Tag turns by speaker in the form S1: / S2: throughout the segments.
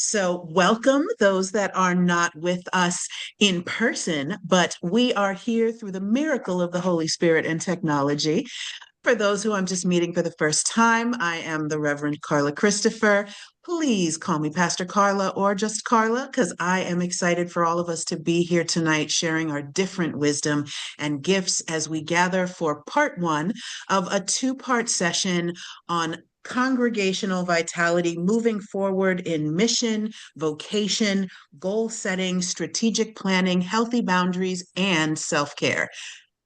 S1: So, welcome those that are not with us in person, but we are here through the miracle of the Holy Spirit and technology. For those who I'm just meeting for the first time, I am the Reverend Carla Christopher. Please call me Pastor Carla or just Carla, because I am excited for all of us to be here tonight sharing our different wisdom and gifts as we gather for part one of a two-part session on congregational vitality, moving forward in mission, vocation, goal setting, strategic planning, healthy boundaries, and self care.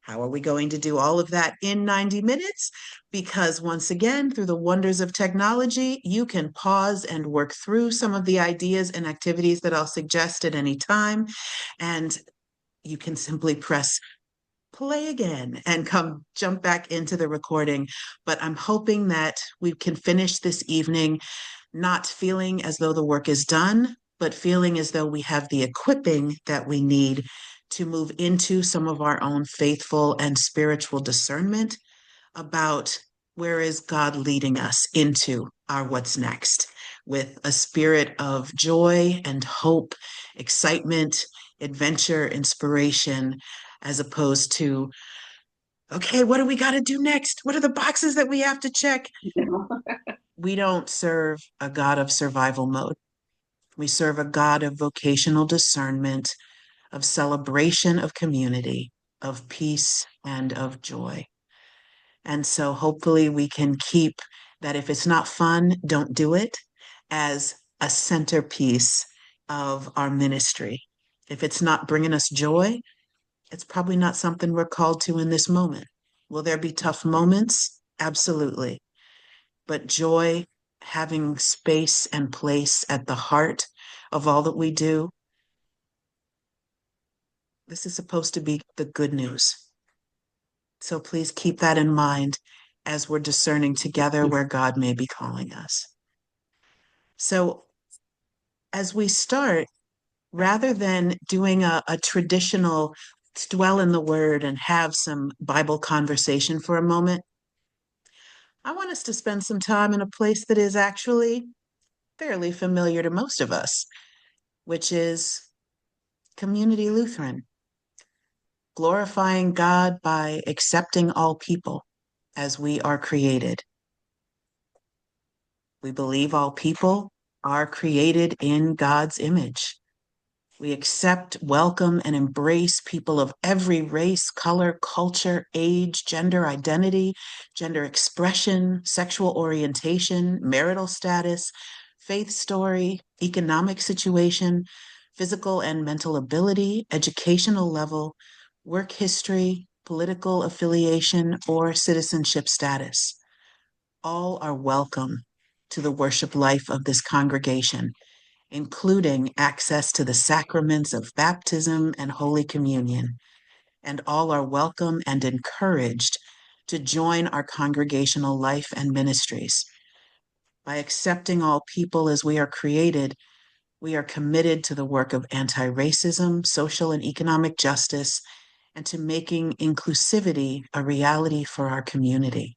S1: How are we going to do all of that in 90 minutes? Because once again, through the wonders of technology, you can pause and work through some of the ideas and activities that I'll suggest at any time. And you can simply press play again and come jump back into the recording. But I'm hoping that we can finish this evening not feeling as though the work is done, but feeling as though we have the equipping that we need to move into some of our own faithful and spiritual discernment about where is God leading us into our what's next, with a spirit of joy and hope, excitement, adventure, inspiration, as opposed to, okay, what do we got to do next? What are the boxes that we have to check? We don't serve a God of survival mode. We serve a God of vocational discernment, of celebration of community, of peace, and of joy. And so hopefully we can keep that if it's not fun, don't do it as a centerpiece of our ministry. If it's not bringing us joy, it's probably not something we're called to in this moment. Will there be tough moments? Absolutely. But joy, having space and place at the heart of all that we do, this is supposed to be the good news. So please keep that in mind as we're discerning together where God may be calling us. So as we start, rather than doing a traditional dwell in the word and have some Bible conversation for a moment, I want us to spend some time in a place that is actually fairly familiar to most of us, which is Community Lutheran, glorifying God by accepting all people as we are created. We believe all people are created in God's image. We accept, welcome, and embrace people of every race, color, culture, age, gender identity, gender expression, sexual orientation, marital status, faith story, economic situation, physical and mental ability, educational level, work history, political affiliation, or citizenship status. All are welcome to the worship life of this congregation, including access to the sacraments of baptism and Holy Communion. And all are welcome and encouraged to join our congregational life and ministries. By accepting all people as we are created, we are committed to the work of anti-racism, social and economic justice, and to making inclusivity a reality for our community.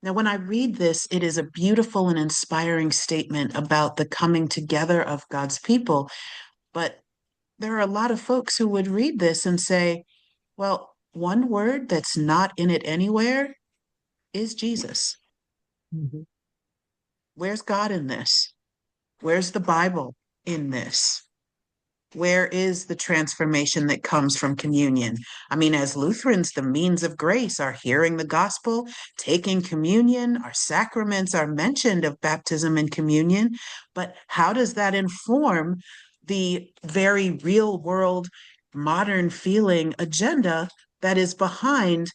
S1: Now, when I read this, it is a beautiful and inspiring statement about the coming together of God's people. But there are a lot of folks who would read this and say, well, one word that's not in it anywhere is Jesus.
S2: Mhm.
S1: Where's God in this? Where's the Bible in this? Where is the transformation that comes from communion? I mean, as Lutherans, the means of grace are hearing the gospel, taking communion, our sacraments are mentioned of baptism and communion. But how does that inform the very real world, modern feeling agenda that is behind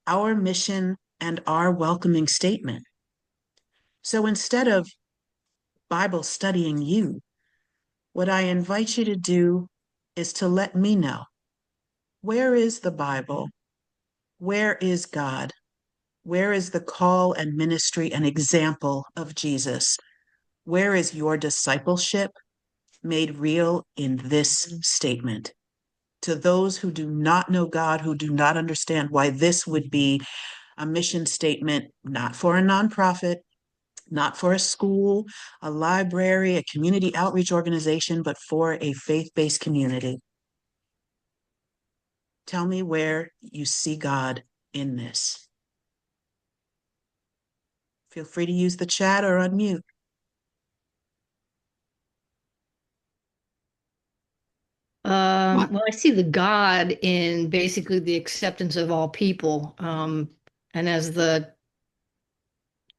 S1: our mission and our welcoming statement? So instead of Bible studying you, what I invite you to do is to let me know, where is the Bible? Where is God? Where is the call and ministry and example of Jesus? Where is your discipleship made real in this statement? To those who do not know God, who do not understand why this would be a mission statement, not for a nonprofit, not for a school, a library, a community outreach organization, but for a faith-based community. Tell me where you see God in this. Feel free to use the chat or unmute.
S2: Well, I see the God in basically the acceptance of all people. And as the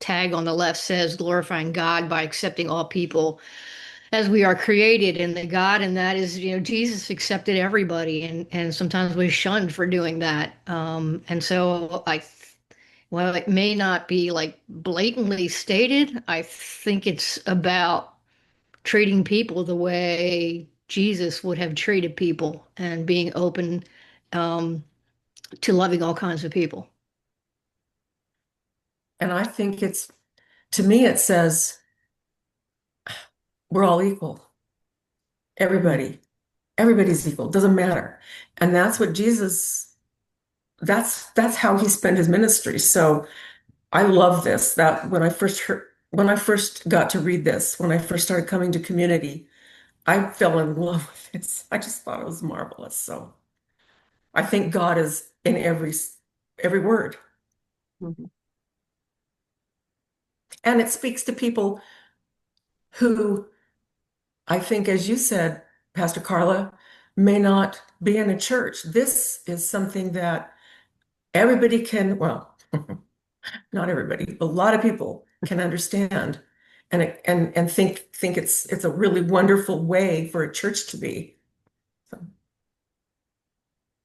S2: tag on the left says, glorifying God by accepting all people as we are created in the God. And that is, Jesus accepted everybody. And sometimes we're shunned for doing that. And so well, it may not be like blatantly stated. I think it's about treating people the way Jesus would have treated people and being open um, to loving all kinds of people.
S3: And I think to me, it says we're all equal. Everybody's equal. Doesn't matter. And that's what Jesus, that's how he spent his ministry. So I love this, that when I first got to read this, when I first started coming to community, I fell in love with this. I just thought it was marvelous. So I think God is in every word.
S1: Mhm.
S3: And it speaks to people who I think, as you said, Pastor Carla, may not be in a church. This is something that everybody can, well, not everybody, a lot of people can understand and think it's a really wonderful way for a church to be. So.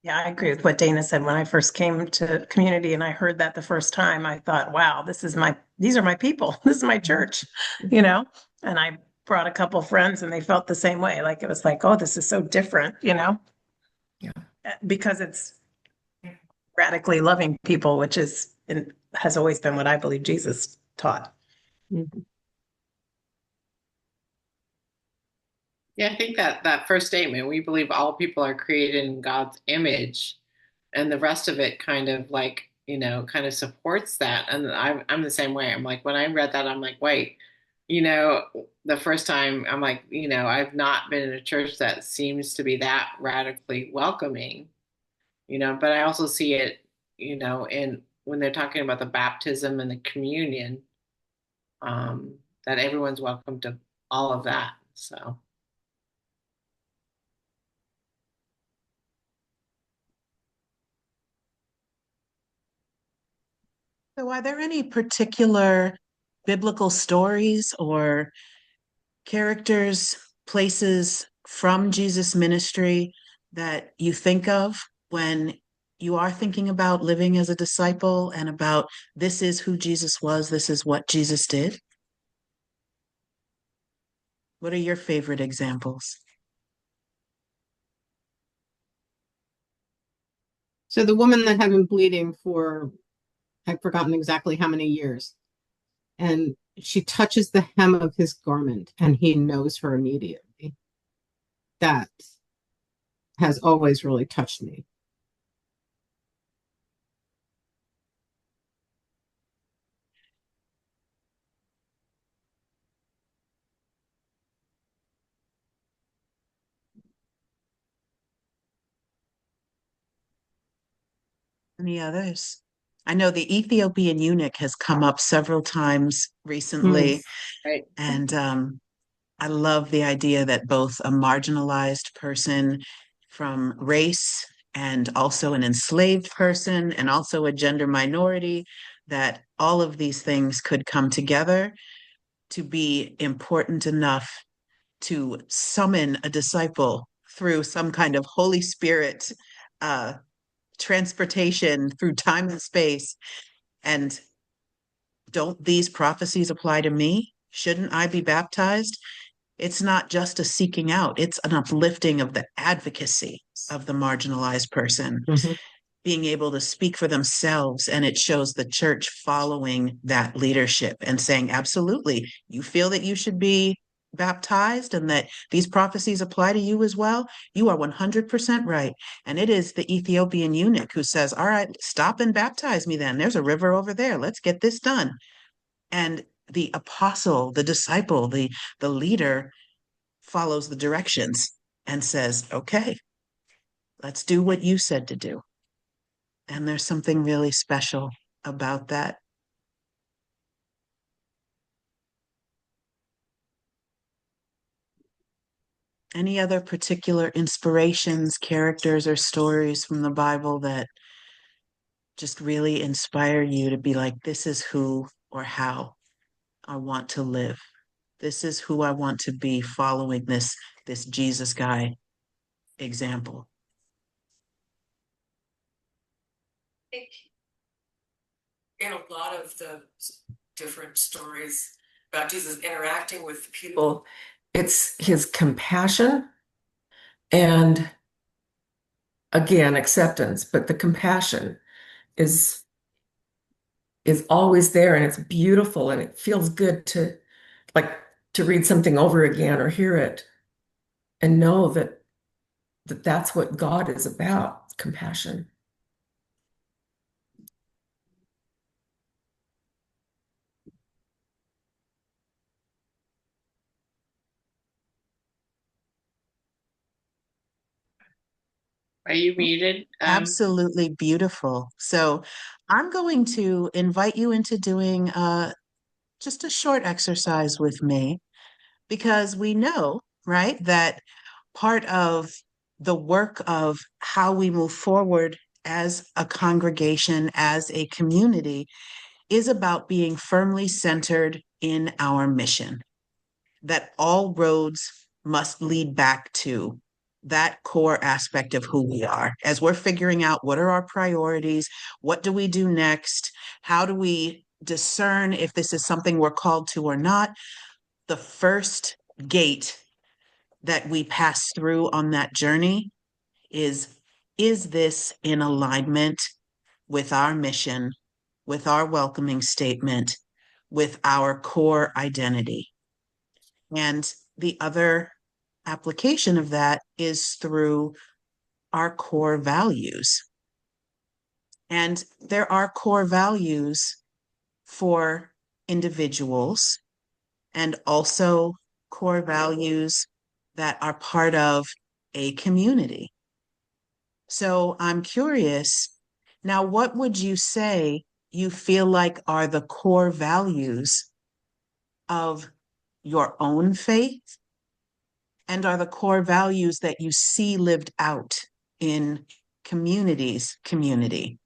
S4: Yeah, I agree with what Dana said. When I first came to community and I heard that the first time, I thought, wow, these are my people. This is my church, you know? And I brought a couple friends and they felt the same way. Like it was like, oh, this is so different,
S3: Yeah.
S4: because it's radically loving people, which has always been what I believe Jesus taught.
S1: Mhm.
S5: Yeah, I think that first statement, we believe all people are created in God's image, and the rest of it kind of like, kind of supports that. And I'm the same way. I'm like, when I read that, I'm like, wait, the first time I'm like, I've not been in a church that seems to be that radically welcoming, but I also see it, in when they're talking about the baptism and the communion, that everyone's welcome to all of that. So.
S1: So, are there any particular biblical stories or characters, places from Jesus' ministry that you think of when you are thinking about living as a disciple and about this is who Jesus was, this is what Jesus did? What are your favorite examples?
S6: So the woman that had been bleeding for, I've forgotten exactly how many years, and she touches the hem of his garment and he knows her immediately. That has always really touched me.
S1: Any others? I know the Ethiopian eunuch has come up several times recently,
S5: Right.
S1: and I love the idea that both a marginalized person from race and also an enslaved person and also a gender minority, that all of these things could come together to be important enough to summon a disciple through some kind of Holy Spirit uh, transportation through time and space. And don't these prophecies apply to me? Shouldn't I be baptized? It's not just a seeking out, it's an uplifting of the advocacy of the marginalized person,
S6: Mhm.
S1: being able to speak for themselves. And it shows the church following that leadership and saying, absolutely, you feel that you should be baptized and that these prophecies apply to you as well. You are 100% right. And it is the Ethiopian eunuch who says, all right, stop and baptize me then. There's a river over there. Let's get this done. And the apostle, the disciple, the leader follows the directions and says, okay, let's do what you said to do. And there's something really special about that. Any other particular inspirations, characters, or stories from the Bible that just really inspire you to be like, this is who or how I want to live? This is who I want to be following this Jesus guy example.
S3: In a lot of the different stories about Jesus interacting with people, it's his compassion and, again, acceptance, but the compassion is always there, and it's beautiful, and it feels good to like to read something over again or hear it and know that that's what God is about, compassion.
S5: Are you muted?
S1: Absolutely beautiful. So I'm going to invite you into doing just a short exercise with me, because we know, right, that part of the work of how we move forward as a congregation, as a community, is about being firmly centered in our mission, that all roads must lead back to that core aspect of who we are. As we're figuring out what are our priorities, what do we do next, how do we discern if this is something we're called to or not, the first gate that we pass through on that journey is this in alignment with our mission, with our welcoming statement, with our core identity? And the other application of that is through our core values. And there are core values for individuals and also core values that are part of a community. So I'm curious, now, what would you say you feel like are the core values of your own faith, and are the core values that you see lived out in community?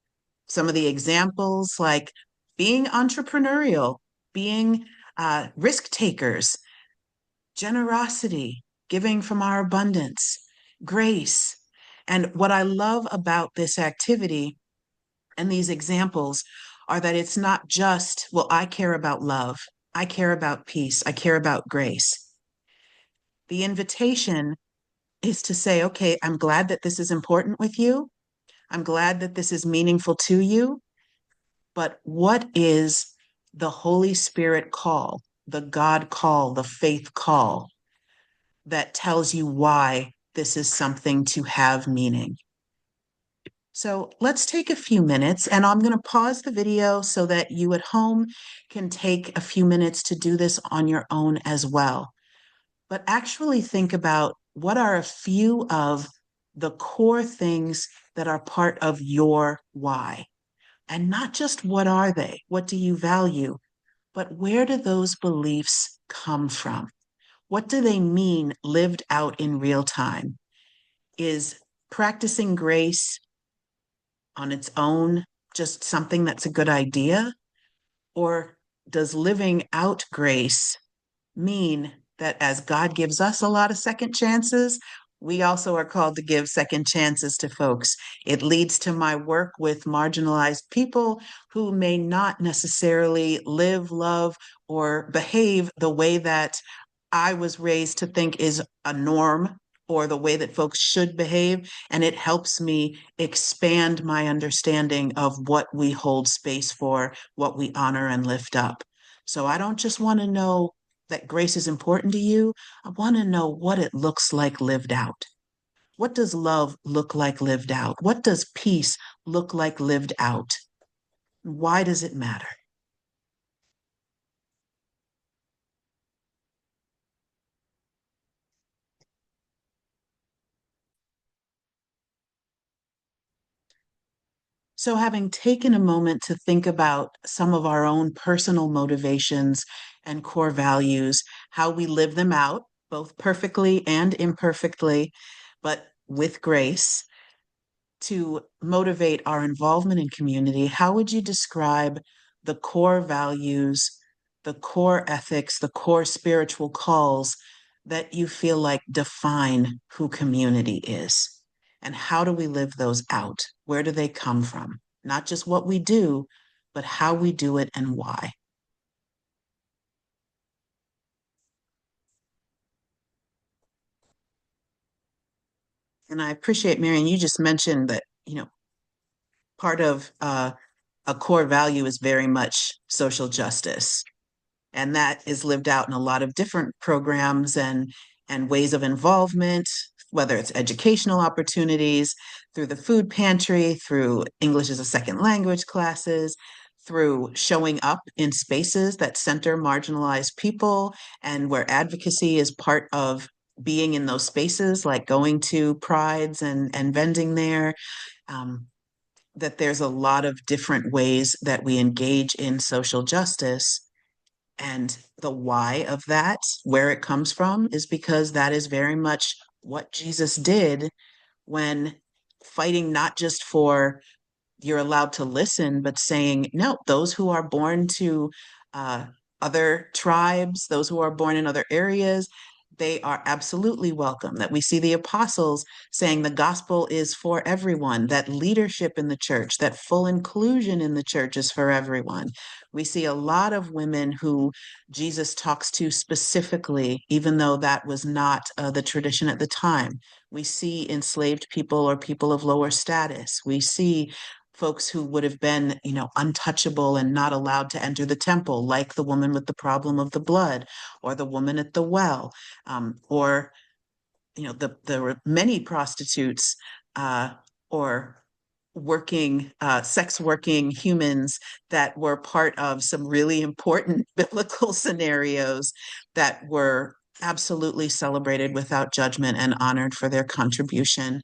S1: Some of the examples, like being entrepreneurial, being risk takers, generosity, giving from our abundance, grace. And what I love about this activity and these examples are that it's not just, well, I care about love, I care about peace, I care about grace. The invitation is to say, okay, I'm glad that this is important with you. I'm glad that this is meaningful to you. But what is the Holy Spirit call, the God call, the faith call that tells you why this is something to have meaning? So let's take a few minutes, and I'm going to pause the video so that you at home can take a few minutes to do this on your own as well. But actually think about what are a few of the core things that are part of your why. And not just what are they, what do you value, but where do those beliefs come from? What do they mean lived out in real time? Is practicing grace on its own just something that's a good idea? Or does living out grace mean that as God gives us a lot of second chances, we also are called to give second chances to folks? It leads to my work with marginalized people who may not necessarily live, love, or behave the way that I was raised to think is a norm or the way that folks should behave. And it helps me expand my understanding of what we hold space for, what we honor and lift up. So I don't just want to know that grace is important to you. I want to know what it looks like lived out. What does love look like lived out? What does peace look like lived out? Why does it matter? So, having taken a moment to think about some of our own personal motivations and core values, how we live them out, both perfectly and imperfectly, but with grace, to motivate our involvement in community, how would you describe the core values, the core ethics, the core spiritual calls that you feel like define who community is? And how do we live those out? Where do they come from? Not just what we do, but how we do it and why. And I appreciate, Marion, you just mentioned that, part of a core value is very much social justice. And that is lived out in a lot of different programs and ways of involvement, whether it's educational opportunities, through the food pantry, through English as a second language classes, through showing up in spaces that center marginalized people and where advocacy is part of being in those spaces, like going to prides and vending there. Um, that there's a lot of different ways that we engage in social justice, and the why of that, where it comes from, is because that is very much what Jesus did when fighting not just for you're allowed to listen, but saying, no, those who are born to uh, other tribes, those who are born in other areas, they are absolutely welcome. That we see the apostles saying the gospel is for everyone, that leadership in the church, that full inclusion in the church is for everyone. We see a lot of women who Jesus talks to specifically, even though that was not the tradition at the time. We see enslaved people or people of lower status. We see folks who would have been, untouchable and not allowed to enter the temple, like the woman with the problem of the blood, or the woman at the well, or the many prostitutes or sex working humans that were part of some really important biblical scenarios that were absolutely celebrated without judgment and honored for their contribution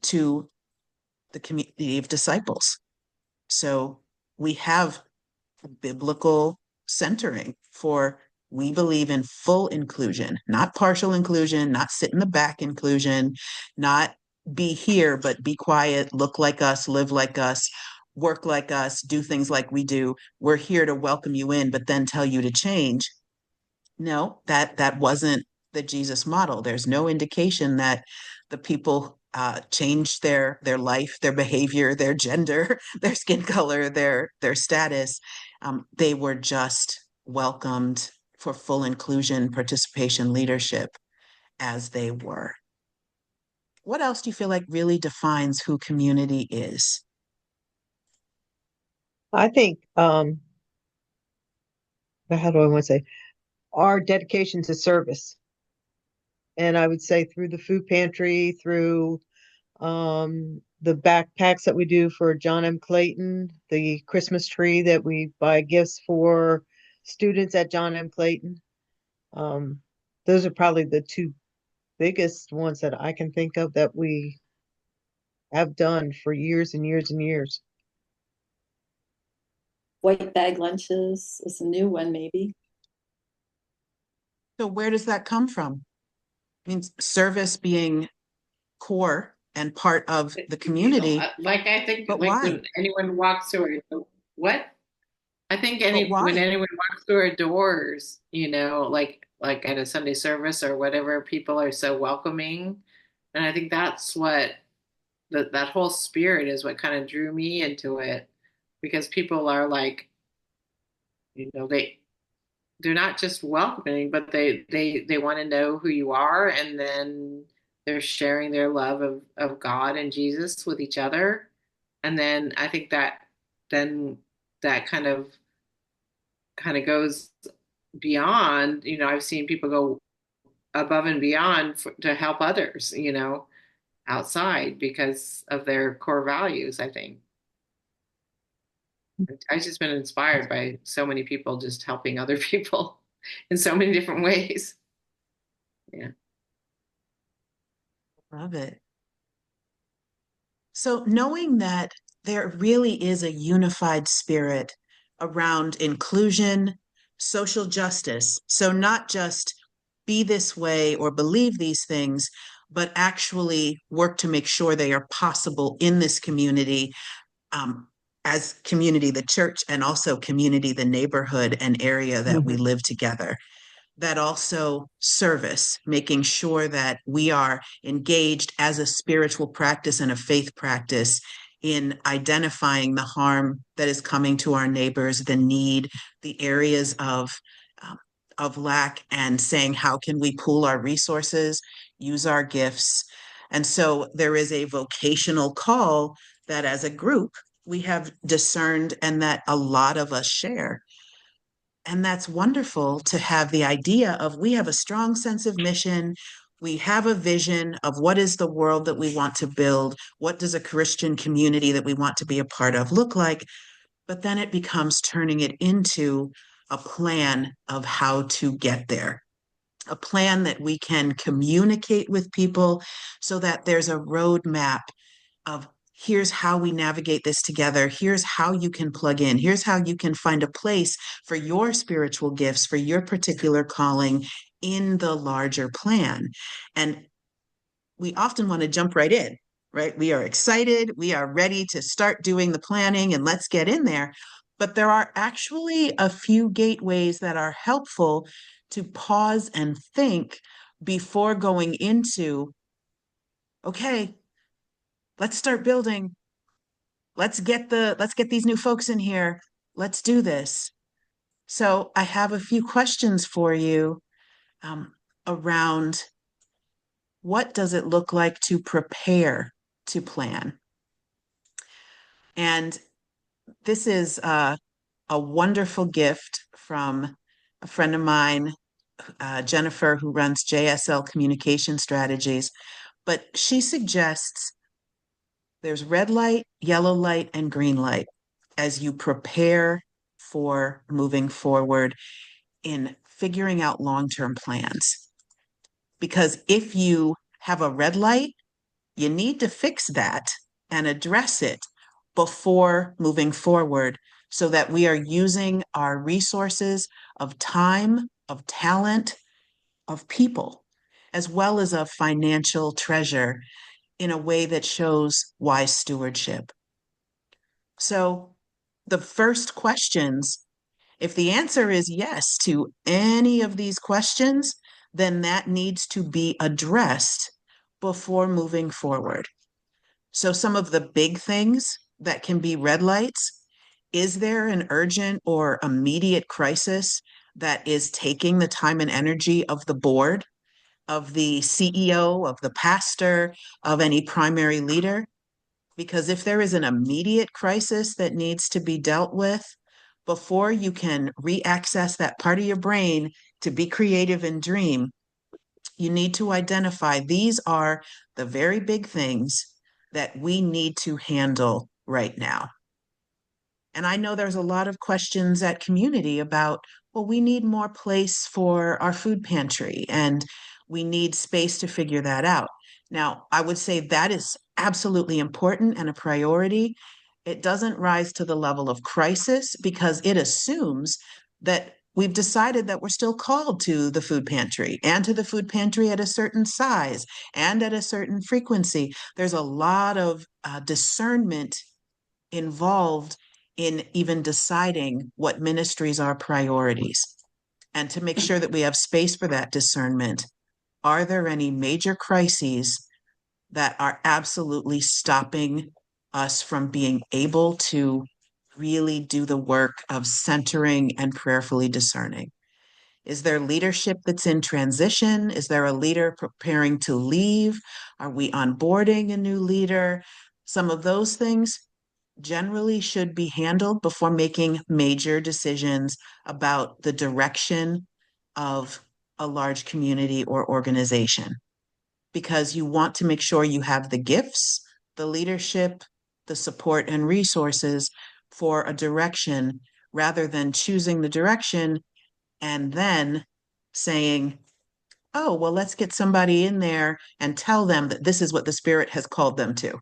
S1: to the community of disciples. So we have biblical centering for we believe in full inclusion, not partial inclusion, not sit in the back inclusion, not be here, but be quiet, look like us, live like us, work like us, do things like we do. We're here to welcome you in, but then tell you to change. No, that wasn't the Jesus model. There's no indication that the people changed their life, their behavior, their gender, their skin color, their status. They were just welcomed for full inclusion, participation, leadership as they were. What else do you feel like really defines who community is?
S7: I think, how do I want to say, our dedication to service. And I would say through the food pantry, through the backpacks that we do for John M. Clayton, the Christmas tree that we buy gifts for students at John M. Clayton. Those are probably the two biggest ones that I can think of that we have done for years and years and years.
S8: White bag lunches is a new one, maybe.
S1: So where does that come from? I mean, service being core and part of the community.
S5: Like I think,
S1: but
S5: like
S1: why?
S5: when anyone walks through what? I think
S1: But why?
S5: when anyone walks through our doors, like at a Sunday service or whatever, people are so welcoming, and I think that's what that whole spirit is what kind of drew me into it, because people are like, they're not just welcoming, but they want to know who you are, and then they're sharing their love of God and Jesus with each other. And then I think then that kind of goes beyond, I've seen people go above and beyond to help others, outside because of their core values, I think. I've just been inspired by so many people just helping other people in so many different ways. Yeah.
S1: Love it. So knowing that there really is a unified spirit around inclusion, social justice. So, not just be this way or believe these things, but actually work to make sure they are possible in this community, um, as community, the church, and also community, the neighborhood and area that we live together. That also service, making sure that we are engaged as a spiritual practice and a faith practice in identifying the harm that is coming to our neighbors, the need, the areas um, of lack, and saying, how can we pool our resources, use our gifts? And so there is a vocational call that as a group we have discerned and that a lot of us share. And that's wonderful to have the idea of we have a strong sense of mission. We have a vision of what is the world that we want to build. What does a Christian community that we want to be a part of look like? But then it becomes turning it into a plan of how to get there, a plan that we can communicate with people so that there's a roadmap of here's how we navigate this together. Here's how you can plug in. Here's how you can find a place for your spiritual gifts, for your particular calling in the larger plan. And we often want to jump right in, right? We are excited. We are ready to start doing the planning and let's get in there. But there are actually a few gateways that are helpful to pause and think before going into, okay, let's start building. Let's get these new folks in here. Let's do this. So I have a few questions for you, around what does it look like to prepare to plan? And this is a wonderful gift from a friend of mine, Jennifer, who runs JSL Communication Strategies. But she suggests there's red light, yellow light, and green light as you prepare for moving forward in figuring out long-term plans. Because if you have a red light, you need to fix that and address it before moving forward so that we are using our resources of time, of talent, of people, as well as of financial treasure in a way that shows wise stewardship. So the first questions, if the answer is yes to any of these questions, then that needs to be addressed before moving forward. So some of the big things that can be red lights, is there an urgent or immediate crisis that is taking the time and energy of the board, of the CEO, of the pastor, of any primary leader? Because if there is an immediate crisis that needs to be dealt with, before you can re-access that part of your brain to be creative and dream, you need to identify these are the very big things that we need to handle right now. And I know there's a lot of questions at community about, well, we need more place for our food pantry and we need space to figure that out. Now, I would say that is absolutely important and a priority. It doesn't rise to the level of crisis because it assumes that we've decided that we're still called to the food pantry and to the food pantry at a certain size and at a certain frequency. There's a lot of discernment involved in even deciding what ministries are priorities. And to make sure that we have space for that discernment, are there any major crises that are absolutely stopping us from being able to really do the work of centering and prayerfully discerning? Is there leadership that's in transition? Is there a leader preparing to leave? Are we onboarding a new leader? Some of those things generally should be handled before making major decisions about the direction of a large community or organization, because you want to make sure you have the gifts, the leadership, the support, and resources for a direction rather than choosing the direction and then saying, oh, well, let's get somebody in there and tell them that this is what the Spirit has called them to.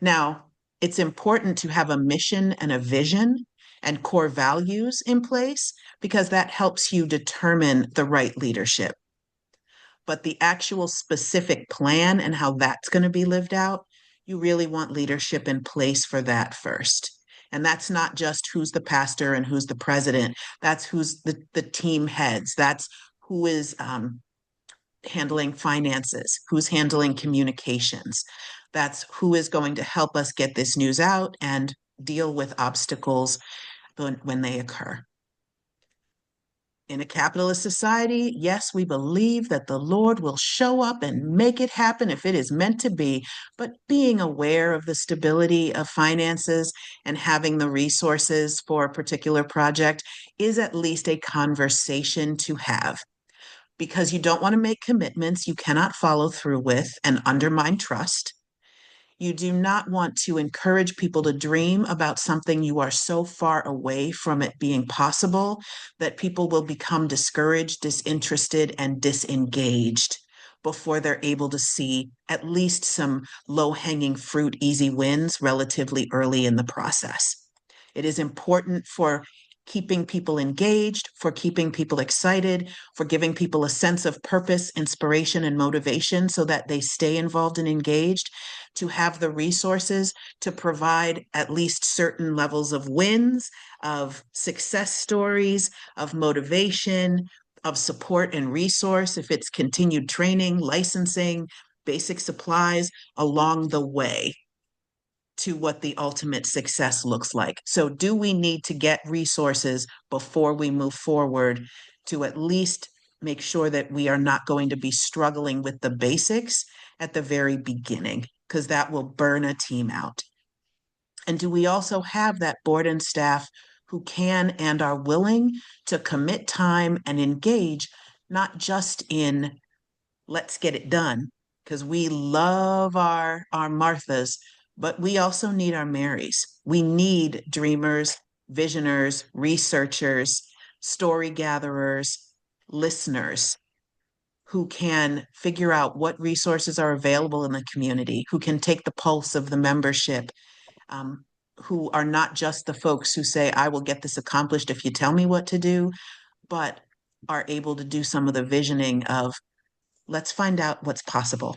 S1: Now, It's important to have a mission and a vision and core values in place because that helps you determine the right leadership. But the actual specific plan and how that's going to be lived out, you really want leadership in place for that first. And that's not just who's the pastor and who's the president. That's who's the team heads. That's who is handling finances, who's handling communications. That's who is going to help us get this news out and deal with obstacles when they occur. In a capitalist society, yes, we believe that the Lord will show up and make it happen if it is meant to be, but being aware of the stability of finances and having the resources for a particular project is at least a conversation to have. Because you don't want to make commitments you cannot follow through with and undermine trust. You do not want to encourage people to dream about something you are so far away from it being possible that people will become discouraged, disinterested, and disengaged before they're able to see at least some low-hanging fruit, easy wins relatively early in the process. It is important for keeping people engaged, for keeping people excited, for giving people a sense of purpose, inspiration, and motivation so that they stay involved and engaged, to have the resources to provide at least certain levels of wins, of success stories, of motivation, of support and resource, if it's continued training, licensing, basic supplies along the way to what the ultimate success looks like. So do we need to get resources before we move forward to at least make sure that we are not going to be struggling with the basics at the very beginning, because that will burn a team out? And do we also have that board and staff who can and are willing to commit time and engage, not just in let's get it done, because we love our Marthas, but we also need our Marys. We need dreamers, visioners, researchers, story gatherers, listeners who can figure out what resources are available in the community, who can take the pulse of the membership, who are not just the folks who say, I will get this accomplished if you tell me what to do, but are able to do some of the visioning of, let's find out what's possible.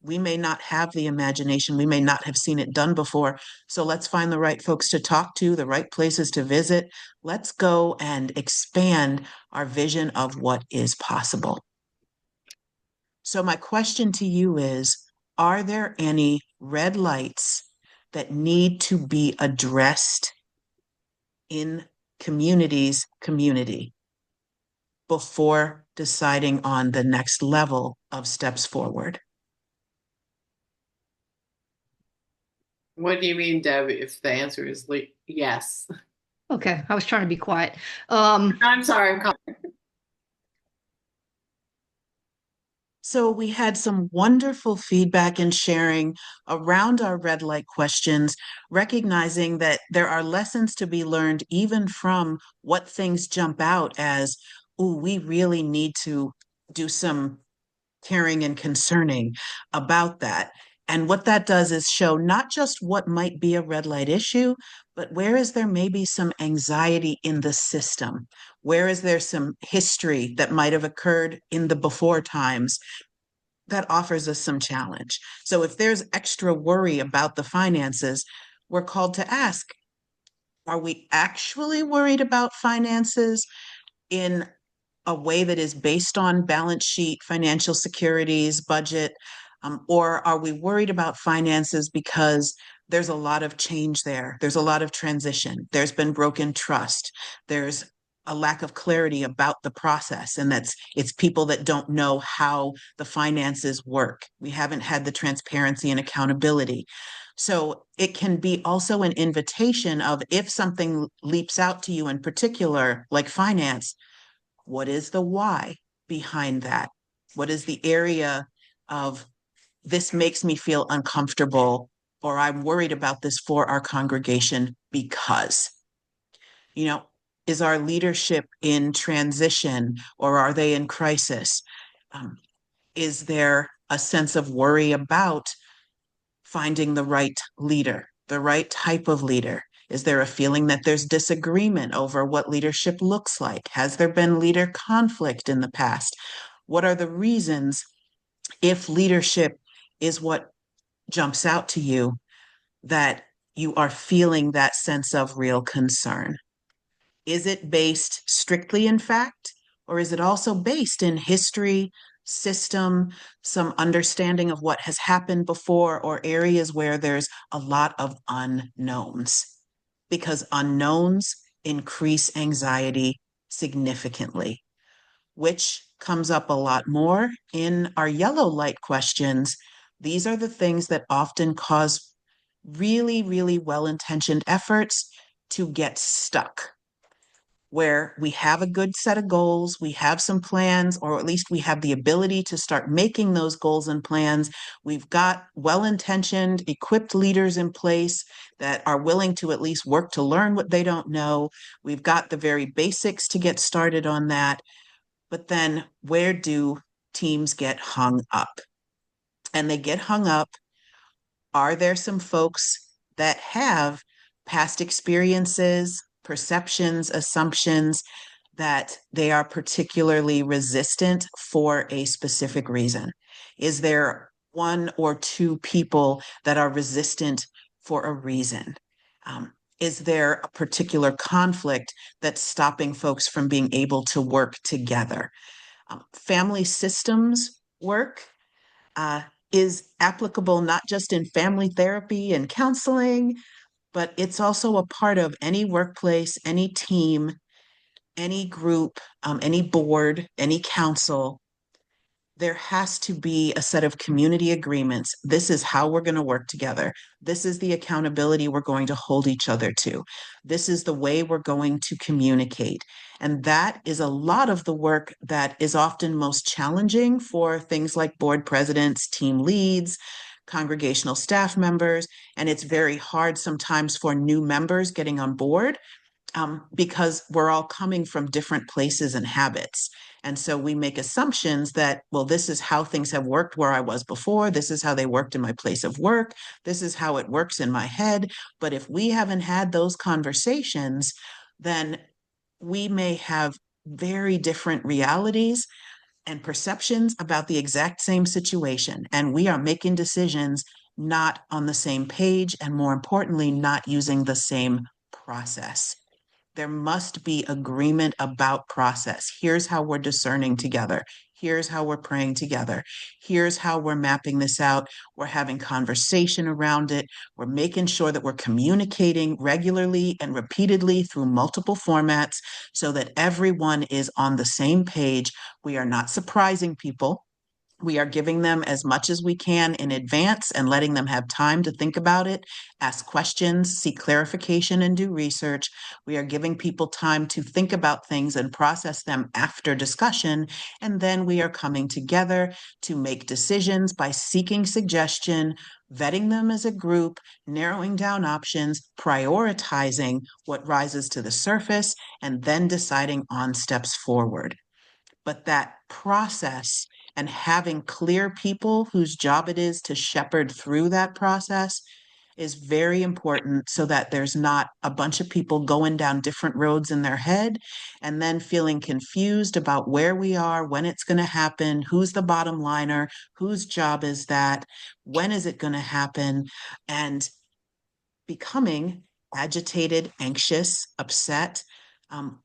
S1: We may not have the imagination, we may not have seen it done before, so let's find the right folks to talk to, the right places to visit. Let's go and expand our vision of what is possible. So my question to you is, are there any red lights that need to be addressed in communities' community before deciding on the next level of steps forward?
S5: What do you mean, Deb, if the answer is yes?
S2: Okay, I was trying to be quiet.
S5: I'm sorry.
S1: So we had some wonderful feedback and sharing around our red light questions, recognizing that there are lessons to be learned even from what things jump out as, oh, we really need to do some caring and concerning about that. And what that does is show not just what might be a red light issue, but where is there maybe some anxiety in the system? Where is there some history that might have occurred in the before times that offers us some challenge? So if there's extra worry about the finances, we're called to ask, are we actually worried about finances in a way that is based on balance sheet, financial securities, budget, or are we worried about finances because there's a lot of change there? There's a lot of transition. There's been broken trust. There's a lack of clarity about the process, and it's people that don't know how the finances work. We haven't had the transparency and accountability. So it can be also an invitation of, if something leaps out to you in particular, like finance, what is the why behind that? What is the area of, this makes me feel uncomfortable, or I'm worried about this for our congregation because, is our leadership in transition, or are they in crisis? Is there a sense of worry about finding the right leader, the right type of leader. Is there a feeling that there's disagreement over what leadership looks like? Has there been leader conflict in the past? What are the reasons, if leadership is what jumps out to you, that you are feeling that sense of real concern? Is it based strictly in fact, or is it also based in history, system, some understanding of what has happened before, or areas where there's a lot of unknowns? Because unknowns increase anxiety significantly, which comes up a lot more in our yellow light questions. These are the things that often cause really, really well-intentioned efforts to get stuck, where we have a good set of goals, we have some plans, or at least we have the ability to start making those goals and plans. We've got well-intentioned, equipped leaders in place that are willing to at least work to learn what they don't know. We've got the very basics to get started on that. But then where do teams get hung up? And they get hung up. Are there some folks that have past experiences, perceptions, assumptions that they are particularly resistant for a specific reason? Is there one or two people that are resistant for a reason? Is there a particular conflict that's stopping folks from being able to work together? Family systems work is applicable not just in family therapy and counseling, but it's also a part of any workplace, any team, any group, any board, any council. There has to be a set of community agreements. This is how we're going to work together. This is the accountability we're going to hold each other to. This is the way we're going to communicate. And that is a lot of the work that is often most challenging for things like board presidents, team leads, congregational staff members. And it's very hard sometimes for new members getting on board, because we're all coming from different places and habits. And so we make assumptions that, well, this is how things have worked where I was before. This is how they worked in my place of work. This is how it works in my head. But if we haven't had those conversations, then we may have very different realities and perceptions about the exact same situation. And we are making decisions not on the same page, and more importantly, not using the same process. There must be agreement about process. Here's how we're discerning together. Here's how we're praying together. Here's how we're mapping this out. We're having conversation around it. We're making sure that we're communicating regularly and repeatedly through multiple formats so that everyone is on the same page. We are not surprising people. We are giving them as much as we can in advance and letting them have time to think about it, ask questions, seek clarification, and do research. We are giving people time to think about things and process them after discussion. And then we are coming together to make decisions by seeking suggestion, vetting them as a group, narrowing down options, prioritizing what rises to the surface, and then deciding on steps forward. But that process and having clear people whose job it is to shepherd through that process is very important, so that there's not a bunch of people going down different roads in their head and then feeling confused about where we are, when it's going to happen, who's the bottom liner, whose job is that, when is it going to happen, and becoming agitated, anxious, upset,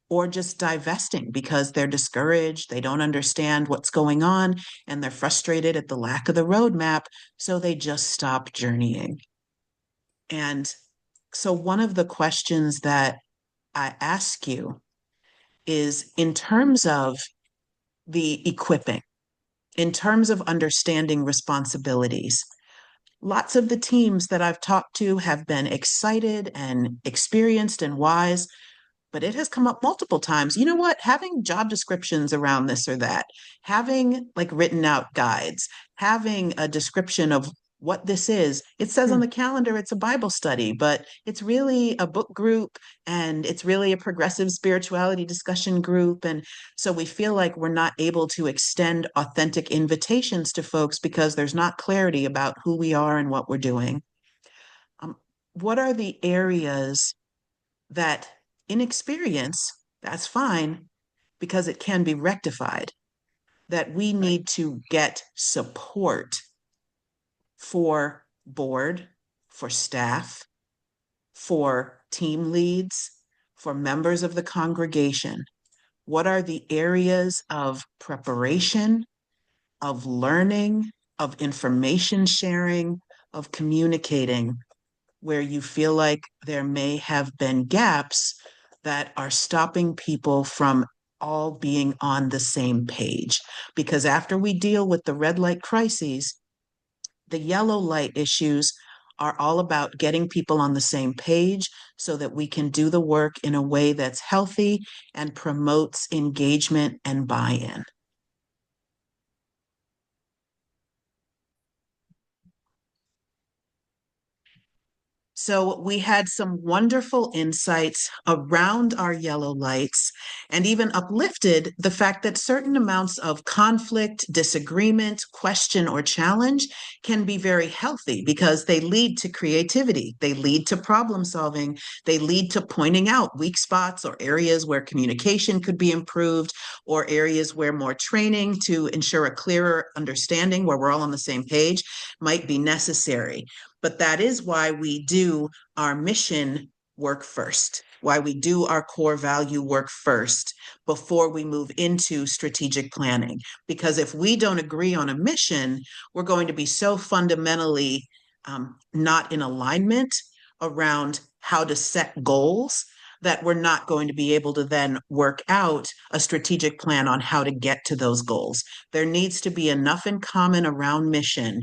S1: or just divesting because they're discouraged, they don't understand what's going on, and they're frustrated at the lack of the roadmap, so they just stop journeying. And so one of the questions that I ask you is, in terms of the equipping, in terms of understanding responsibilities, lots of the teams that I've talked to have been excited and experienced and wise, but it has come up multiple times. You know what? Having job descriptions around this or that, having like written out guides, having a description of what this is. It says on the calendar it's a Bible study, but it's really a book group and it's really a progressive spirituality discussion group. And so we feel like we're not able to extend authentic invitations to folks because there's not clarity about who we are and what we're doing. What are the areas that, in experience, that's fine because it can be rectified, that we need to get support for board, for staff, for team leads, for members of the congregation? What are the areas of preparation, of learning, of information sharing, of communicating, where you feel like there may have been gaps that are stopping people from all being on the same page? Because after we deal with the red light crises, the yellow light issues are all about getting people on the same page so that we can do the work in a way that's healthy and promotes engagement and buy-in. So we had some wonderful insights around our yellow lights and even uplifted the fact that certain amounts of conflict, disagreement, question, or challenge can be very healthy because they lead to creativity, they lead to problem solving, they lead to pointing out weak spots or areas where communication could be improved, or areas where more training to ensure a clearer understanding where we're all on the same page might be necessary. But that is why we do our mission work first, why we do our core value work first before we move into strategic planning. Because if we don't agree on a mission, we're going to be so fundamentally not in alignment around how to set goals that we're not going to be able to then work out a strategic plan on how to get to those goals. There needs to be enough in common around mission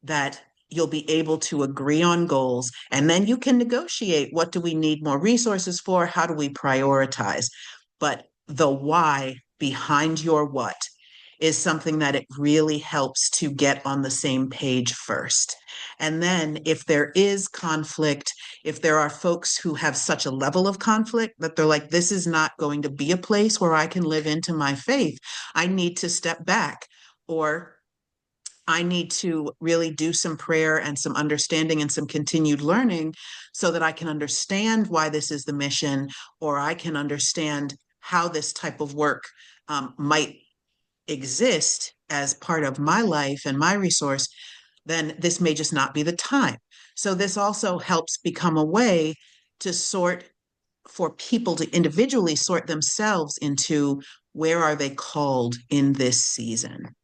S1: that you'll be able to agree on goals, and then you can negotiate, what do we need more resources for? How do we prioritize? But the why behind your what is something that it really helps to get on the same page first. And then if there is conflict, if there are folks who have such a level of conflict that they're like, this is not going to be a place where I can live into my faith, I need to step back, or I need to really do some prayer and some understanding and some continued learning so that I can understand why this is the mission, or I can understand how this type of work might exist as part of my life and my resource. Then this may just not be the time. So this also helps become a way to sort, for people to individually sort themselves into where are they called in this season.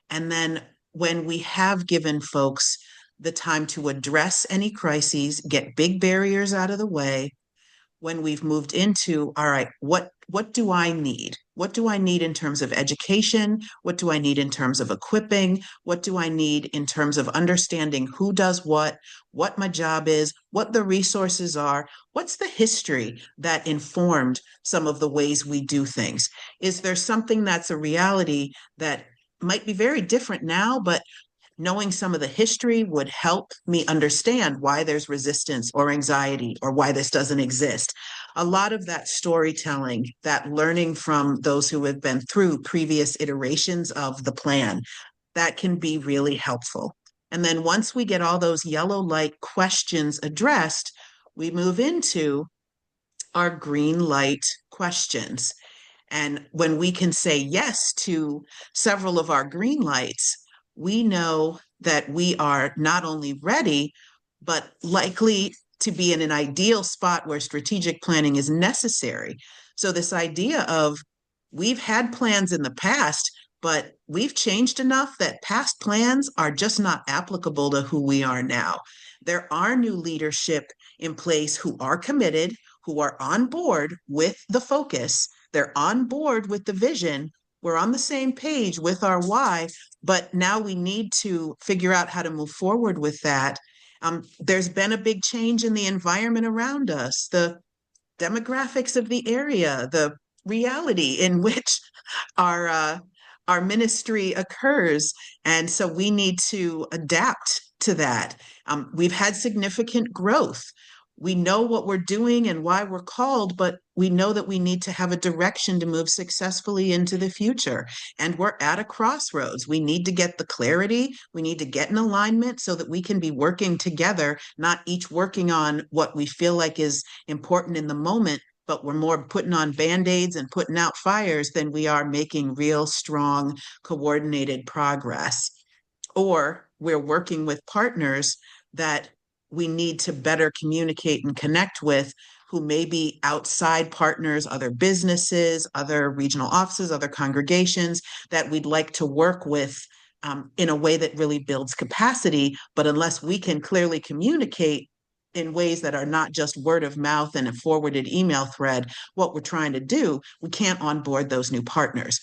S1: And then when we have given folks the time to address any crises, get big barriers out of the way, when we've moved into, all right, what do I need? What do I need in terms of education? What do I need in terms of equipping? What do I need in terms of understanding who does what my job is, what the resources are, what's the history that informed some of the ways we do things? Is there something that's a reality that might be very different now, but knowing some of the history would help me understand why there's resistance or anxiety or why this doesn't exist? A lot of that storytelling, that learning from those who have been through previous iterations of the plan, that can be really helpful. And then once we get all those yellow light questions addressed, we move into our green light questions. And when we can say yes to several of our green lights, we know that we are not only ready, but likely to be in an ideal spot where strategic planning is necessary. So this idea of, we've had plans in the past, but we've changed enough that past plans are just not applicable to who we are now. There are new leadership in place who are committed, who are on board with the focus, they're on board with the vision, we're on the same page with our why, but now we need to figure out how to move forward with that. There's been a big change in the environment around us, the demographics of the area, the reality in which our ministry occurs. And so we need to adapt to that. We've had significant growth. We know what we're doing and why we're called, but we know that we need to have a direction to move successfully into the future. And we're at a crossroads. We need to get the clarity. We need to get in alignment so that we can be working together, not each working on what we feel like is important in the moment, but we're more putting on band-aids and putting out fires than we are making real, strong, coordinated progress. Or we're working with partners that we need to better communicate and connect with, who may be outside partners, other businesses, other regional offices, other congregations that we'd like to work with in a way that really builds capacity. But unless we can clearly communicate in ways that are not just word of mouth and a forwarded email thread, what we're trying to do, we can't onboard those new partners.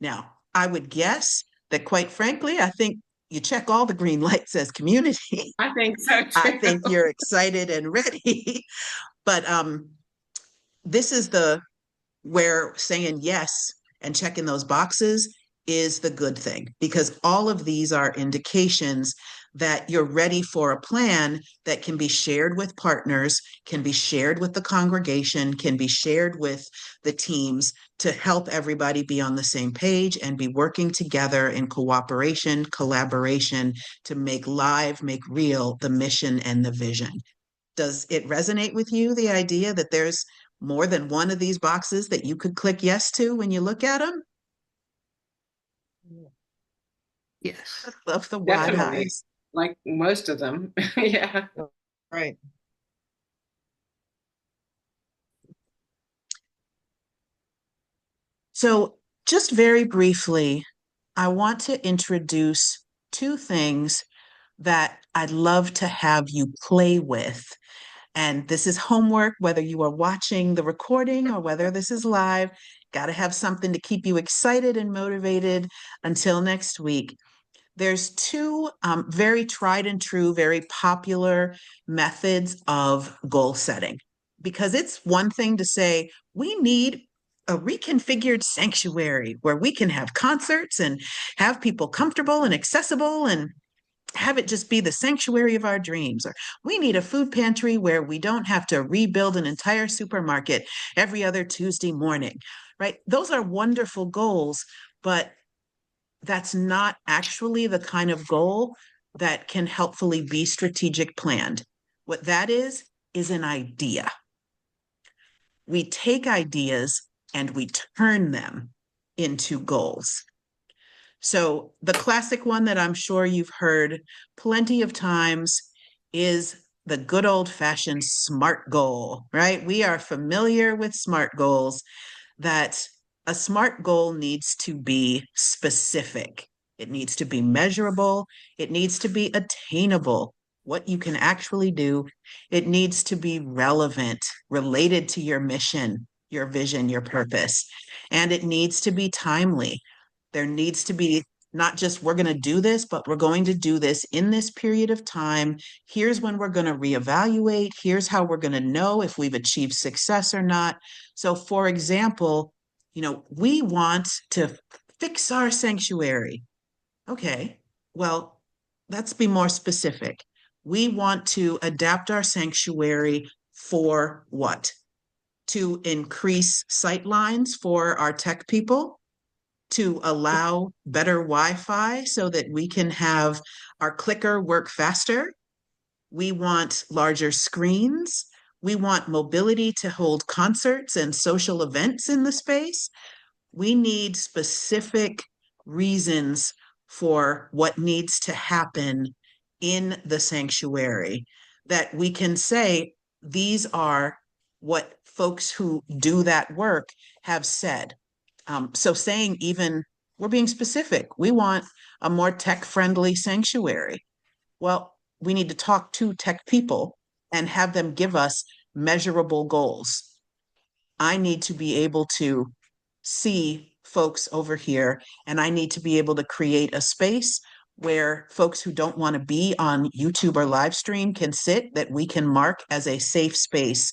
S1: Now, I would guess that, quite frankly, I think you check all the green lights as community.
S5: I think so too.
S1: I think you're excited and ready. But this is where saying yes and checking those boxes is the good thing, because all of these are indications that you're ready for a plan that can be shared with partners, can be shared with the congregation, can be shared with the teams to help everybody be on the same page and be working together in cooperation, collaboration to make live, make real the mission and the vision. Does it resonate with you, the idea that there's more than one of these boxes that you could click yes to when you look at them?
S2: Yes.
S1: I love the wide
S5: Definitely.
S1: eyes.
S5: Like most of them. Yeah.
S7: Right.
S1: So just very briefly, I want to introduce two things that I'd love to have you play with. And this is homework, whether you are watching the recording or whether this is live. Got to have something to keep you excited and motivated until next week. There's two very tried and true, very popular methods of goal setting, because it's one thing to say, we need a reconfigured sanctuary where we can have concerts and have people comfortable and accessible and have it just be the sanctuary of our dreams. Or we need a food pantry where we don't have to rebuild an entire supermarket every other Tuesday morning, right? Those are wonderful goals, but that's not actually the kind of goal that can helpfully be strategic planned. What that is an idea. We take ideas and we turn them into goals. So the classic one that I'm sure you've heard plenty of times is the good old-fashioned SMART goal, right? We are familiar with SMART goals, that a SMART goal needs to be specific. It needs to be measurable. It needs to be attainable, what you can actually do. It needs to be relevant, related to your mission, your vision, your purpose. And it needs to be timely. There needs to be not just we're going to do this, but we're going to do this in this period of time. Here's when we're going to reevaluate. Here's how we're going to know if we've achieved success or not. So, for example, we want to fix our sanctuary. Okay, well, let's be more specific. We want to adapt our sanctuary for what? To increase sight lines for our tech people, to allow better Wi-Fi so that we can have our clicker work faster. We want larger screens. We want mobility to hold concerts and social events in the space. We need specific reasons for what needs to happen in the sanctuary, that we can say, these are what folks who do that work have said. So saying, even we're being specific, we want a more tech-friendly sanctuary. Well, we need to talk to tech people and have them give us measurable goals. I need to be able to see folks over here, and I need to be able to create a space where folks who don't want to be on YouTube or live stream can sit, that we can mark as a safe space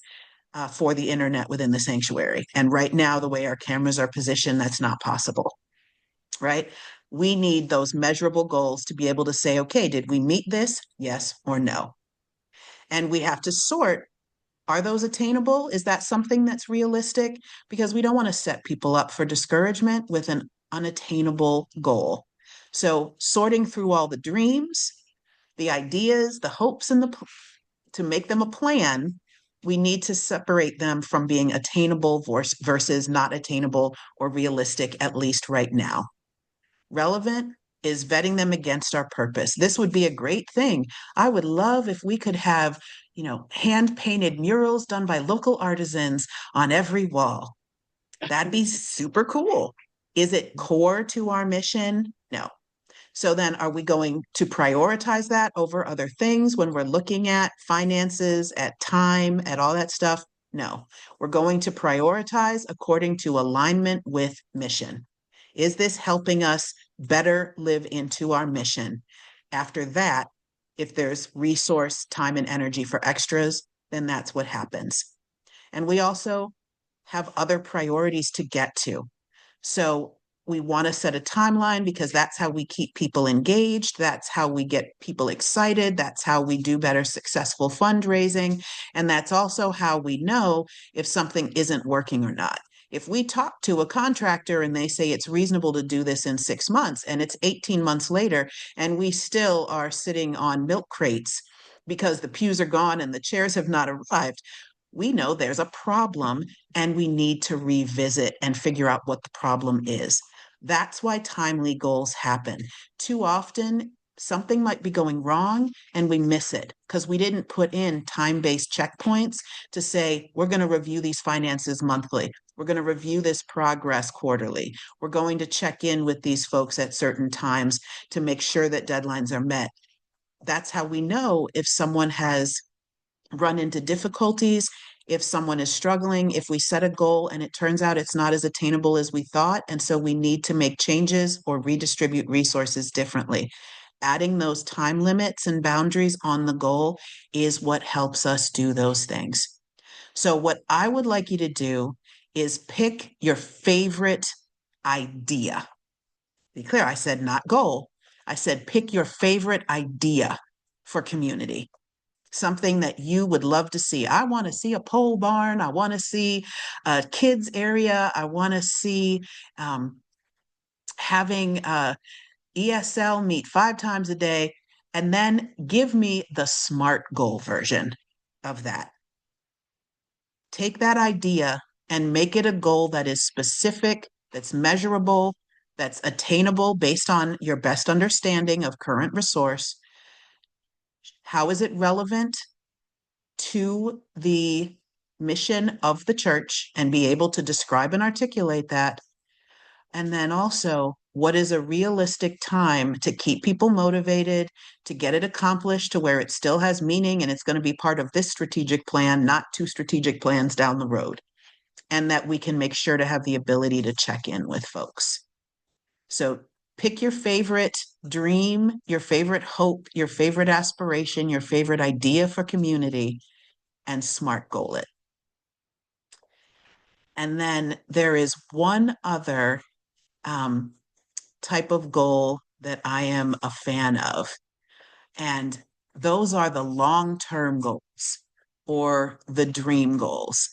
S1: for the internet within the sanctuary. And right now, the way our cameras are positioned, that's not possible, right? We need those measurable goals to be able to say, okay, did we meet this? Yes or no? And we have to sort, are those attainable? Is that something that's realistic? Because we don't want to set people up for discouragement with an unattainable goal. So sorting through all the dreams, the ideas, the hopes, and to make them a plan, we need to separate them from being attainable versus not attainable or realistic, at least right now. Relevant is vetting them against our purpose. This would be a great thing. I would love if we could have, hand painted murals done by local artisans on every wall. That'd be super cool. Is it core to our mission? No. So then are we going to prioritize that over other things when we're looking at finances, at time, at all that stuff? No. We're going to prioritize according to alignment with mission. Is this helping us better live into our mission? After that, if there's resource, time, and energy for extras, then that's what happens. And we also have other priorities to get to. So we want to set a timeline because that's how we keep people engaged. That's how we get people excited. That's how we do better successful fundraising. And that's also how we know if something isn't working or not. If we talk to a contractor and they say it's reasonable to do this in 6 months and it's 18 months later and we still are sitting on milk crates because the pews are gone and the chairs have not arrived, we know there's a problem and we need to revisit and figure out what the problem is. That's why timely goals happen. Too often, something might be going wrong and we miss it because we didn't put in time-based checkpoints to say, we're going to review these finances monthly. We're going to review this progress quarterly. We're going to check in with these folks at certain times to make sure that deadlines are met. That's how we know if someone has run into difficulties, if someone is struggling, if we set a goal and it turns out it's not as attainable as we thought, and so we need to make changes or redistribute resources differently. Adding those time limits and boundaries on the goal is what helps us do those things. So what I would like you to do is pick your favorite idea. Be clear, I said not goal. I said pick your favorite idea for community. Something that you would love to see. I want to see a pole barn. I want to see a kids area. I want to see having ESL meet 5 times a day, and then give me the SMART goal version of that. Take that idea and make it a goal that is specific, that's measurable, that's attainable based on your best understanding of current resource. How is it relevant to the mission of the church and be able to describe and articulate that? And then also, what is a realistic time to keep people motivated, to get it accomplished to where it still has meaning and it's going to be part of this strategic plan, not 2 strategic plans down the road, and that we can make sure to have the ability to check in with folks. So pick your favorite dream, your favorite hope, your favorite aspiration, your favorite idea for community, and SMART goal it. And then there is one other type of goal that I am a fan of, and those are the long-term goals or the dream goals.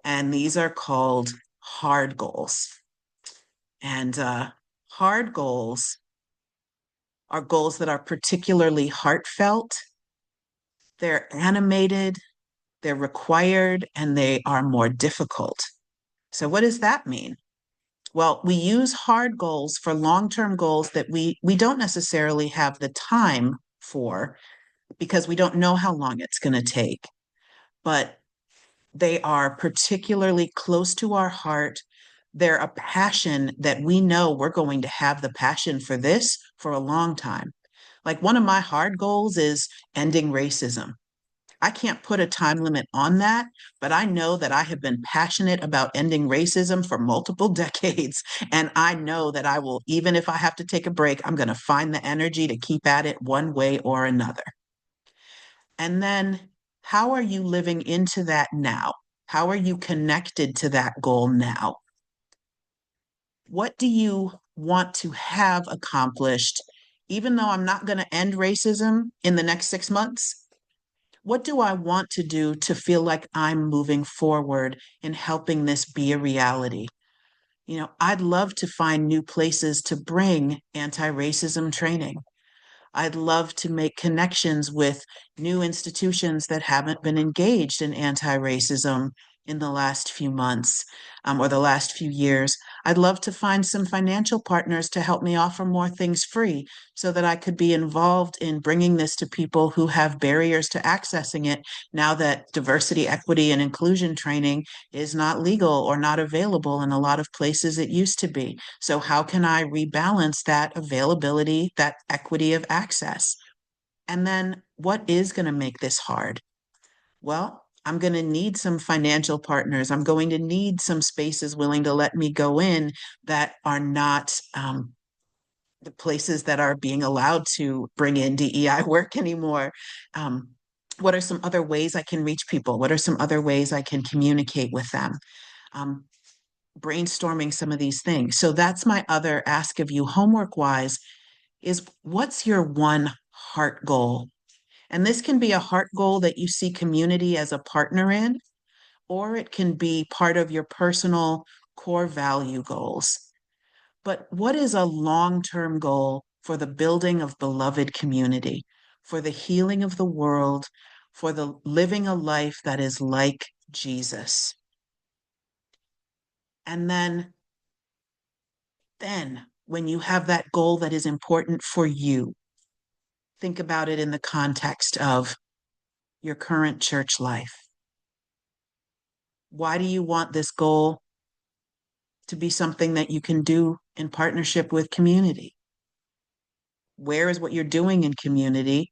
S1: And these are called hard goals. And hard goals are goals that are particularly heartfelt, they're animated, they're required, and they are more difficult. So what does that mean? Well, we use hard goals for long-term goals that we don't necessarily have the time for because we don't know how long it's going to take, but they are particularly close to our heart. They're a passion that we know we're going to have the passion for this for a long time. Like one of my hard goals is ending racism. I can't put a time limit on that, but I know that I have been passionate about ending racism for multiple decades. And I know that I will, even if I have to take a break, I'm going to find the energy to keep at it one way or another. And then how are you living into that now? How are you connected to that goal now? what do you want to have accomplished, even though I'm not going to end racism in the next 6 months? What do I want to do to feel like I'm moving forward in helping this be a reality? I'd love to find new places to bring anti-racism training. I'd love to make connections with new institutions that haven't been engaged in anti-racism in the last few months, or the last few years. I'd love to find some financial partners to help me offer more things free so that I could be involved in bringing this to people who have barriers to accessing it now that diversity, equity, and inclusion training is not legal or not available in a lot of places it used to be. So how can I rebalance that availability, that equity of access? And then what is going to make this hard? Well, I'm going to need some financial partners. I'm going to need some spaces willing to let me go in that are not the places that are being allowed to bring in DEI work anymore. What are some other ways I can reach people? What are some other ways I can communicate with them? Brainstorming some of these things. So that's my other ask of you homework wise is what's your one heart goal? And this can be a heart goal that you see community as a partner in, or it can be part of your personal core value goals. But what is a long-term goal for the building of beloved community, for the healing of the world, for the living a life that is like Jesus? And then when you have that goal that is important for you, think about it in the context of your current church life. Why do you want this goal to be something that you can do in partnership with community? Where is what you're doing in community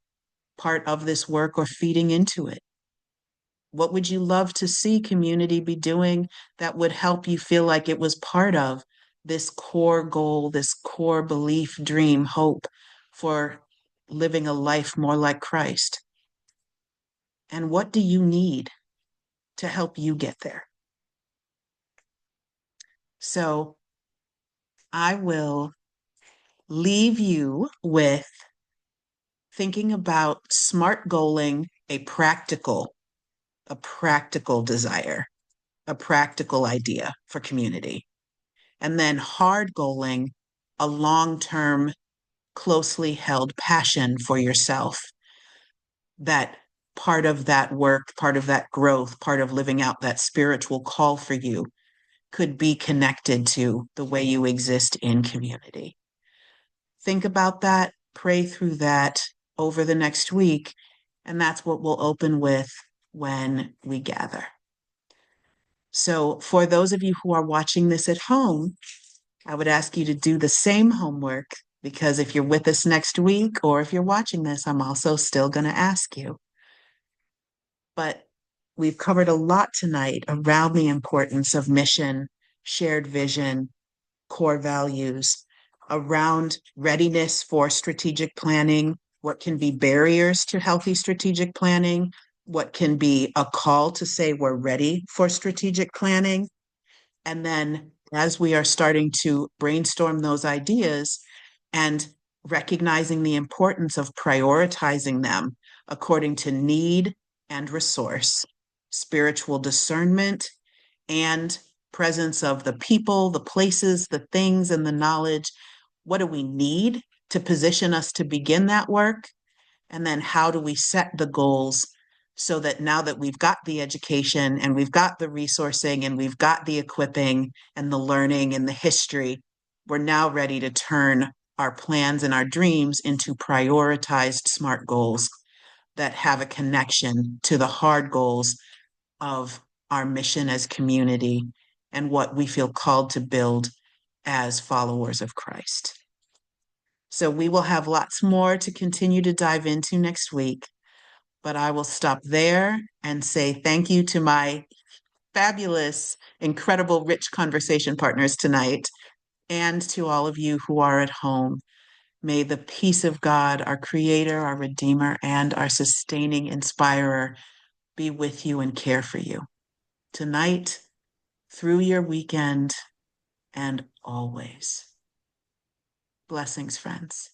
S1: part of this work or feeding into it? What would you love to see community be doing that would help you feel like it was part of this core goal, this core belief, dream, hope for living a life more like Christ? And what do you need to help you get there? So I will leave you with thinking about smart goaling a practical desire, a practical idea for community. And then hard goaling, a long-term, closely held passion for yourself. That part of that work, part of that growth, part of living out that spiritual call for you could be connected to the way you exist in community. Think about that, pray through that over the next week, and that's what we'll open with when we gather. So for those of you who are watching this at home, I would ask you to do the same homework, because if you're with us next week or if you're watching this, I'm also still going to ask you. But we've covered a lot tonight around the importance of mission, shared vision, core values, around readiness for strategic planning, what can be barriers to healthy strategic planning, what can be a call to say we're ready for strategic planning. And then as we are starting to brainstorm those ideas and recognizing the importance of prioritizing them according to need and resource, spiritual discernment, and presence of the people, the places, the things, and the knowledge. What do we need to position us to begin that work? And then how do we set the goals so that now that we've got the education and we've got the resourcing and we've got the equipping and the learning and the history, we're now ready to turn our plans and our dreams into prioritized SMART goals that have a connection to the hard goals of our mission as community and what we feel called to build as followers of Christ. So we will have lots more to continue to dive into next week, but I will stop there and say thank you to my fabulous, incredible, rich conversation partners tonight, and to all of you who are at home. May the peace of God, our Creator, our Redeemer, and our sustaining inspirer be with you and care for you tonight, through your weekend, and always. Blessings, friends.